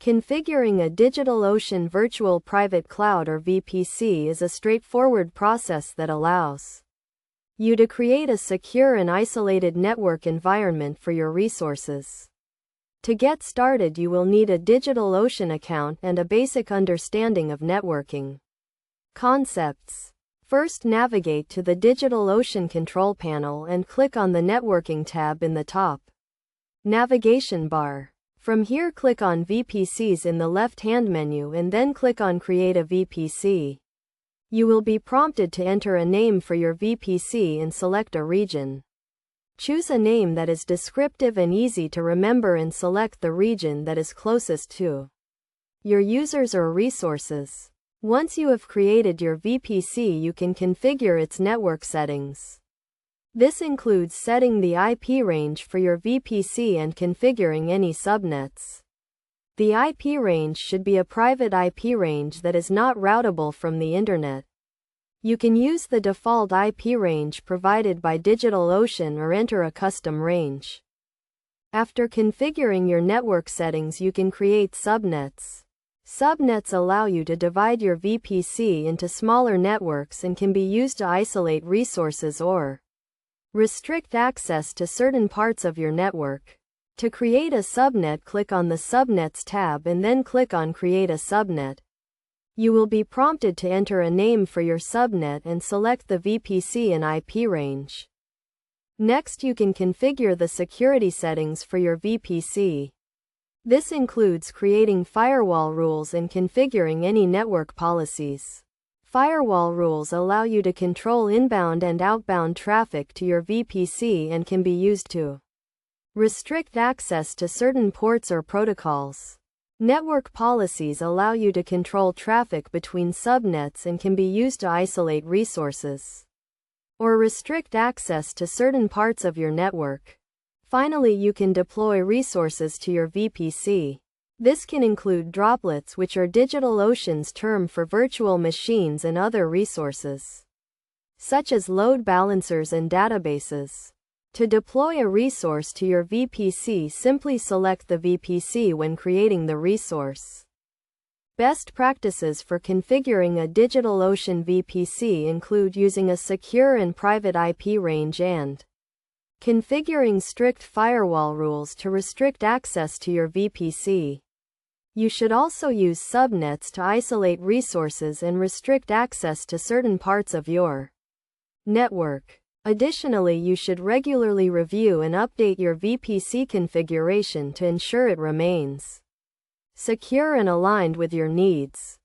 Configuring a DigitalOcean Virtual Private Cloud or VPC is a straightforward process that allows you to create a secure and isolated network environment for your resources. To get started, you will need a DigitalOcean account and a basic understanding of networking concepts. First, navigate to the DigitalOcean control panel and click on the Networking tab in the top navigation bar. From here, click on VPCs in the left-hand menu and then click on Create a VPC. You will be prompted to enter a name for your VPC and select a region. Choose a name that is descriptive and easy to remember and select the region that is closest to your users or resources. Once you have created your VPC, you can configure its network settings. This includes setting the IP range for your VPC and configuring any subnets. The IP range should be a private IP range that is not routable from the internet. You can use the default IP range provided by DigitalOcean or enter a custom range. After configuring your network settings, you can create subnets. Subnets allow you to divide your VPC into smaller networks and can be used to isolate resources or restrict access to certain parts of your network. To create a subnet, click on the Subnets tab and then click on Create a Subnet. You will be prompted to enter a name for your subnet and select the VPC and IP range. Next, you can configure the security settings for your VPC. This includes creating firewall rules and configuring any network policies. Firewall rules allow you to control inbound and outbound traffic to your VPC and can be used to restrict access to certain ports or protocols. Network policies allow you to control traffic between subnets and can be used to isolate resources or restrict access to certain parts of your network. Finally, you can deploy resources to your VPC. This can include droplets, which are DigitalOcean's term for virtual machines, and other resources, such as load balancers and databases. To deploy a resource to your VPC, simply select the VPC when creating the resource. Best practices for configuring a DigitalOcean VPC include using a secure and private IP range and configuring strict firewall rules to restrict access to your VPC. You should also use subnets to isolate resources and restrict access to certain parts of your network. Additionally, you should regularly review and update your VPC configuration to ensure it remains secure and aligned with your needs.